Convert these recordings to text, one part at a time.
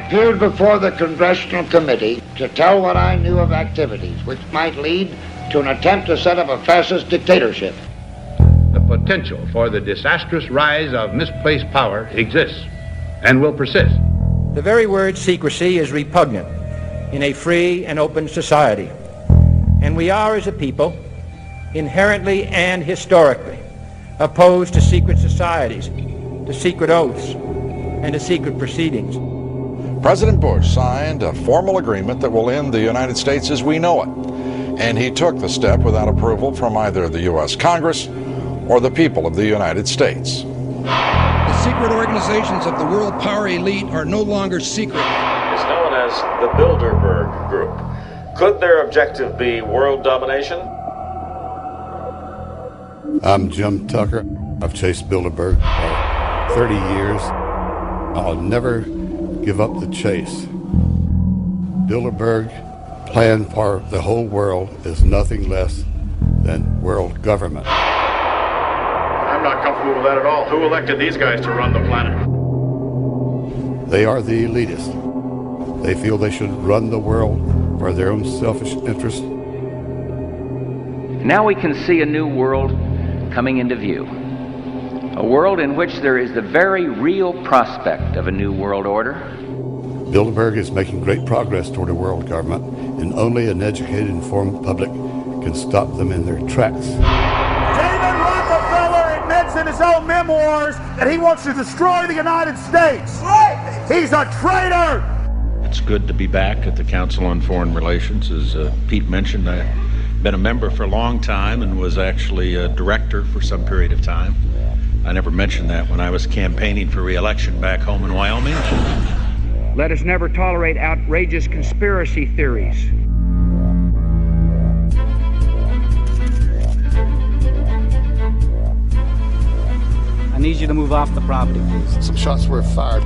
appeared before the Congressional Committee to tell what I knew of activities which might lead to an attempt to set up a fascist dictatorship. The potential for the disastrous rise of misplaced power exists and will persist. The very word secrecy is repugnant in a free and open society. And we are, as a people, inherently and historically opposed to secret societies, to secret oaths, and to secret proceedings. President Bush signed a formal agreement that will end the United States as we know it. And he took the step without approval from either the U.S. Congress or the people of the United States. The secret organizations of the world power elite are no longer secret. It's known as the Bilderberg Group. Could their objective be world domination? I'm Jim Tucker. I've chased Bilderberg for 30 years. I'll never give up the chase. Bilderberg plan for the whole world is nothing less than world government. I'm not comfortable with that at all. Who elected these guys to run the planet? They are the elitists. They feel they should run the world for their own selfish interests. Now we can see a new world coming into view. A world in which there is the very real prospect of a new world order. Bilderberg is making great progress toward a world government, and only an educated, informed public can stop them in their tracks. David Rockefeller admits in his own memoirs that he wants to destroy the United States. Right. He's a traitor! It's good to be back at the Council on Foreign Relations. As Pete mentioned, I've been a member for a long time and was actually a director for some period of time. I never mentioned that when I was campaigning for re-election back home in Wyoming. Let us never tolerate outrageous conspiracy theories. I need you to move off the property, please. Some shots were fired.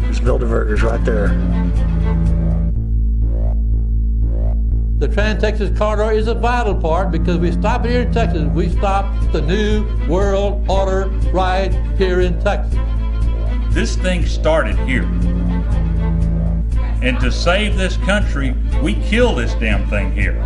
There's Bilderbergers right there. The Trans-Texas Corridor is a vital part because we stop here in Texas. We stop the new world order right here in Texas. This thing started here. And to save this country, we kill this damn thing here.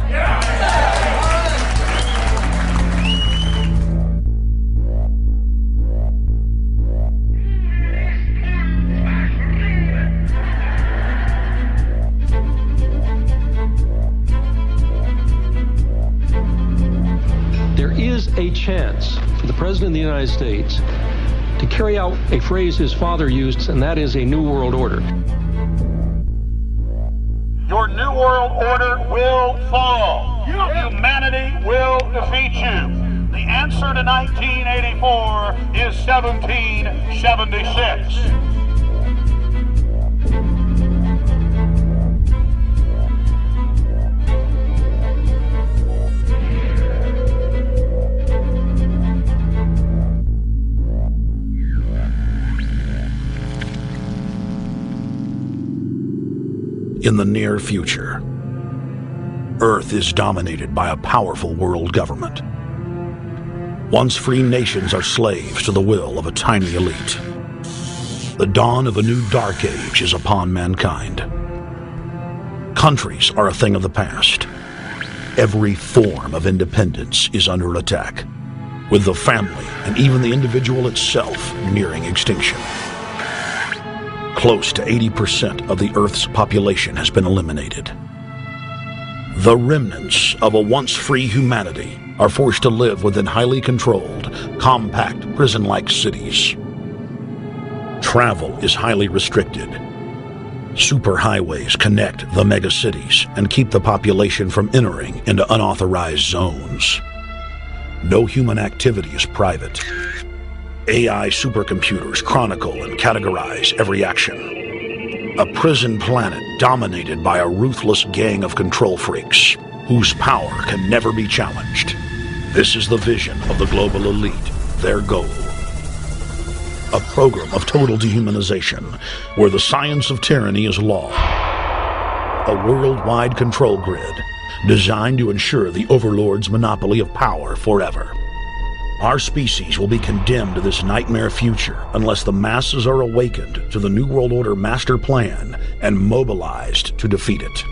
There is a chance for the President of the United States to carry out a phrase his father used, and that is a new world order. Your new world order will fall. Humanity will defeat you. The answer to 1984 is 1776. In the near future, Earth is dominated by a powerful world government. Once free nations are slaves to the will of a tiny elite. The dawn of a new dark age is upon mankind. Countries are a thing of the past. Every form of independence is under attack, with the family and even the individual itself nearing extinction. Close to 80% of the Earth's population has been eliminated. The remnants of a once free humanity are forced to live within highly controlled, compact, prison-like cities. Travel is highly restricted. Superhighways connect the megacities and keep the population from entering into unauthorized zones. No human activity is private. AI supercomputers chronicle and categorize every action. A prison planet dominated by a ruthless gang of control freaks, whose power can never be challenged. This is the vision of the global elite, their goal. A program of total dehumanization, where the science of tyranny is law. A worldwide control grid, designed to ensure the overlord's monopoly of power forever. Our species will be condemned to this nightmare future unless the masses are awakened to the New World Order master plan and mobilized to defeat it.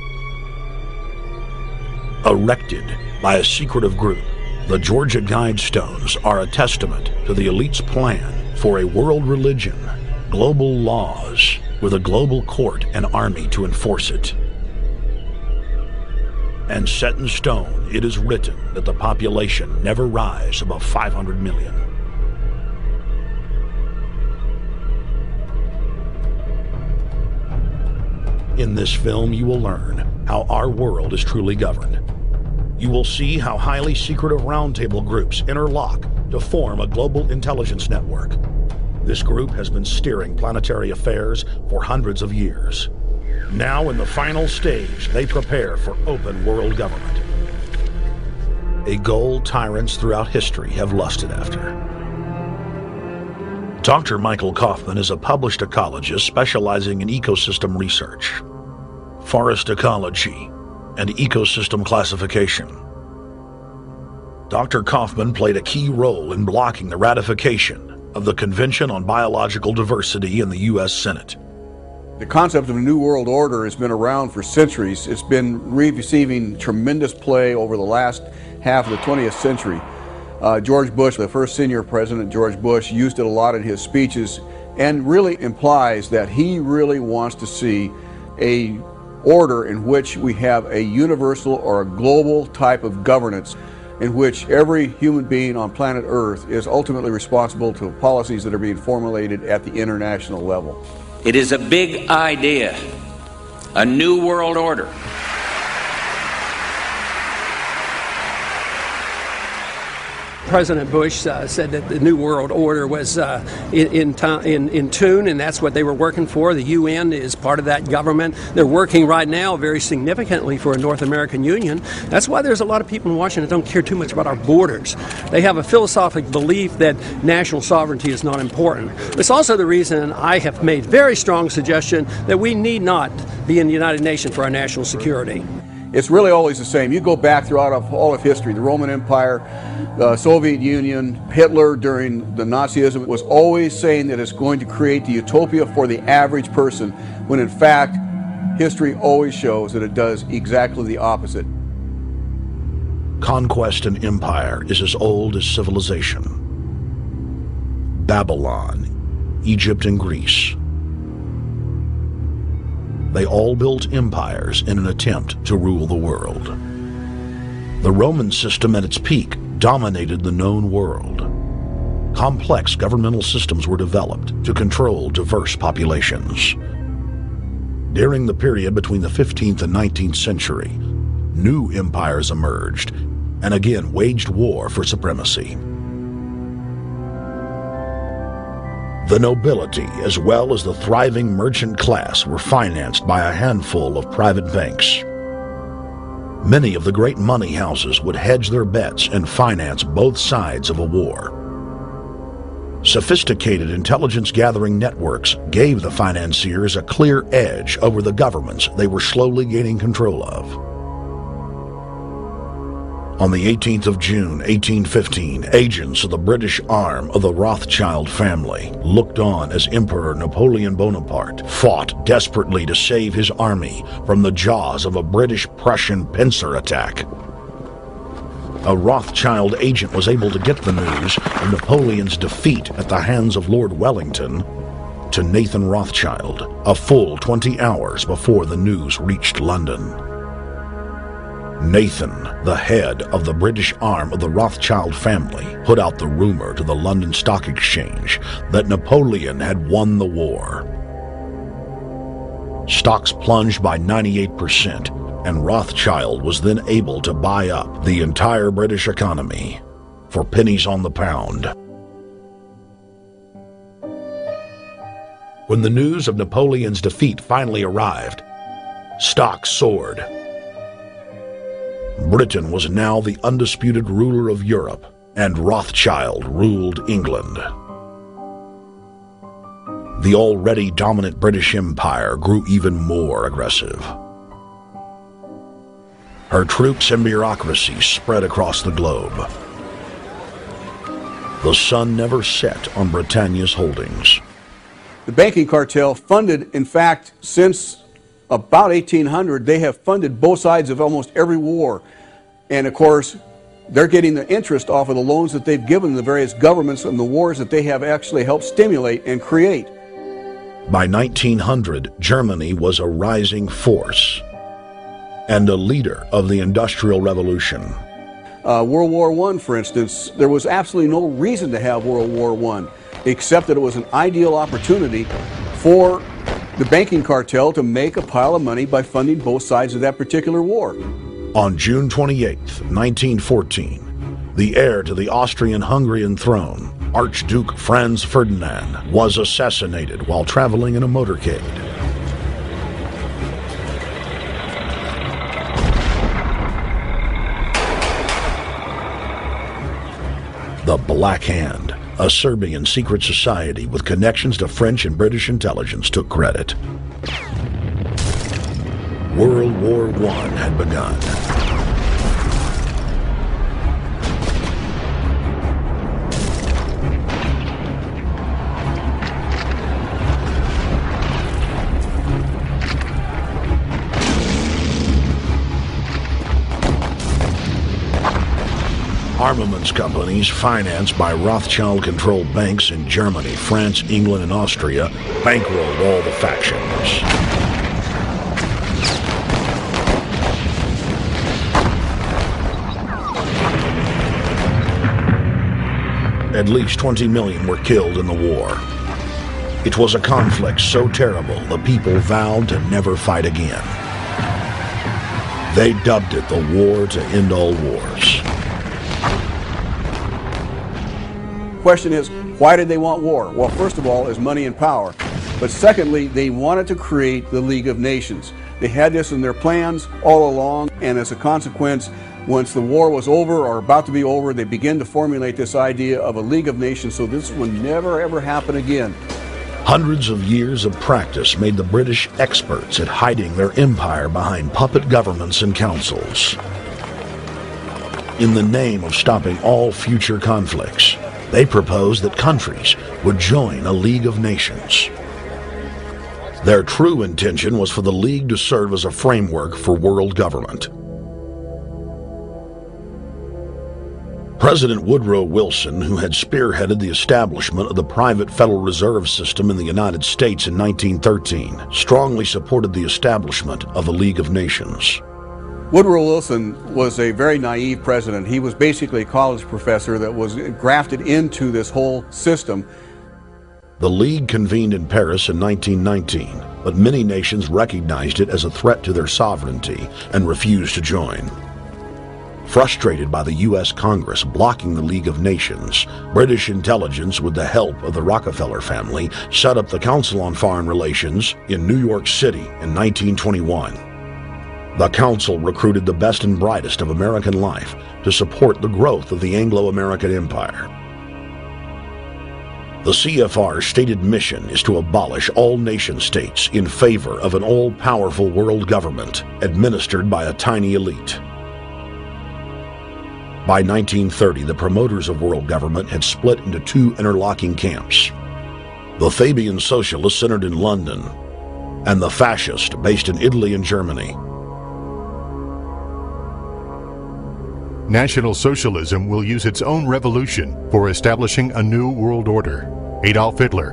Erected by a secretive group, the Georgia Guidestones are a testament to the elite's plan for a world religion, global laws, with a global court and army to enforce it. And set in stone, it is written that the population never rise above 500 million. In this film, you will learn how our world is truly governed. You will see how highly secretive roundtable groups interlock to form a global intelligence network. This group has been steering planetary affairs for hundreds of years. Now, in the final stage, they prepare for open world government. A goal tyrants throughout history have lusted after. Dr. Michael Kaufman is a published ecologist specializing in ecosystem research, forest ecology, and ecosystem classification. Dr. Kaufman played a key role in blocking the ratification of the Convention on Biological Diversity in the U.S. Senate. The concept of a New World Order has been around for centuries. It's been receiving tremendous play over the last half of the 20th century. George Bush, the first senior president, George Bush, used it a lot in his speeches and really implies that he really wants to see a order in which we have a universal or a global type of governance in which every human being on planet Earth is ultimately responsible to policies that are being formulated at the international level. It is a big idea, a new world order. President Bush said that the New World Order was in tune, and that's what they were working for. The UN is part of that government. They're working right now very significantly for a North American Union. That's why there's a lot of people in Washington that don't care too much about our borders. They have a philosophical belief that national sovereignty is not important. It's also the reason I have made very strong suggestion that we need not be in the United Nations for our national security. It's really always the same. You go back throughout all of history, the Roman Empire, the Soviet Union, Hitler during the Nazism was always saying that it's going to create the utopia for the average person, when in fact, history always shows that it does exactly the opposite. Conquest and empire is as old as civilization. Babylon, Egypt, and Greece. They all built empires in an attempt to rule the world. The Roman system at its peak dominated the known world. Complex governmental systems were developed to control diverse populations. During the period between the 15th and 19th century, new empires emerged and again waged war for supremacy. The nobility, as well as the thriving merchant class, were financed by a handful of private banks. Many of the great money houses would hedge their bets and finance both sides of a war. Sophisticated intelligence-gathering networks gave the financiers a clear edge over the governments they were slowly gaining control of. On the 18th of June, 1815, agents of the British arm of the Rothschild family looked on as Emperor Napoleon Bonaparte fought desperately to save his army from the jaws of a British-Prussian pincer attack. A Rothschild agent was able to get the news of Napoleon's defeat at the hands of Lord Wellington to Nathan Rothschild, a full 20 hours before the news reached London. Nathan, the head of the British arm of the Rothschild family, put out the rumor to the London Stock Exchange that Napoleon had won the war. Stocks plunged by 98%, and Rothschild was then able to buy up the entire British economy for pennies on the pound. When the news of Napoleon's defeat finally arrived, stocks soared. Britain was now the undisputed ruler of Europe, and Rothschild ruled England. The already dominant British Empire grew even more aggressive. Her troops and bureaucracy spread across the globe. The sun never set on Britannia's holdings. The banking cartel funded, in fact, since about 1800, they have funded both sides of almost every war. And of course, they're getting the interest off of the loans that they've given the various governments and the wars that they have actually helped stimulate and create. By 1900, Germany was a rising force and a leader of the Industrial Revolution. World War I, for instance, there was absolutely no reason to have World War I, except that it was an ideal opportunity for the banking cartel to make a pile of money by funding both sides of that particular war. On June 28, 1914, the heir to the Austrian-Hungarian throne, Archduke Franz Ferdinand, was assassinated while traveling in a motorcade. The Black Hand, a Serbian secret society with connections to French and British intelligence, took credit. World War I had begun. Armaments companies financed by Rothschild-controlled banks in Germany, France, England, and Austria bankrolled all the factions. At least 20 million were killed in the war. It was a conflict so terrible the people vowed to never fight again. They dubbed it the War to End All Wars. Question is, why did they want war? Well, first of all, is money and power. But secondly, they wanted to create the League of Nations. They had this in their plans all along, and as a consequence, once the war was over or about to be over, they began to formulate this idea of a League of Nations so this would never ever happen again. Hundreds of years of practice made the British experts at hiding their empire behind puppet governments and councils. In the name of stopping all future conflicts, they proposed that countries would join a League of Nations. Their true intention was for the League to serve as a framework for world government. President Woodrow Wilson, who had spearheaded the establishment of the private Federal Reserve System in the United States in 1913, strongly supported the establishment of the League of Nations. Woodrow Wilson was a very naive president. He was basically a college professor that was grafted into this whole system. The League convened in Paris in 1919, but many nations recognized it as a threat to their sovereignty and refused to join. Frustrated by the U.S. Congress blocking the League of Nations, British intelligence, with the help of the Rockefeller family, set up the Council on Foreign Relations in New York City in 1921. The Council recruited the best and brightest of American life to support the growth of the Anglo-American Empire. The CFR's stated mission is to abolish all nation-states in favor of an all-powerful world government administered by a tiny elite. By 1930, the promoters of world government had split into two interlocking camps: the Fabian socialists centered in London, and the fascists based in Italy and Germany. National Socialism will use its own revolution for establishing a new world order. Adolf Hitler.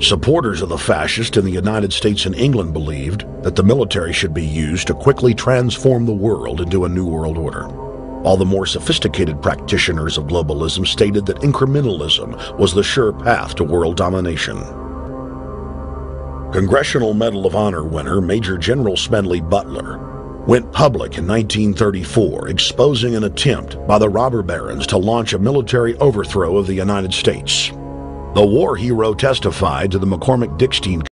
Supporters of the fascists in the United States and England believed that the military should be used to quickly transform the world into a new world order. All the more sophisticated practitioners of globalism stated that incrementalism was the sure path to world domination. Congressional Medal of Honor winner Major General Smedley Butler went public in 1934, exposing an attempt by the robber barons to launch a military overthrow of the United States. The war hero testified to the McCormick-Dickstein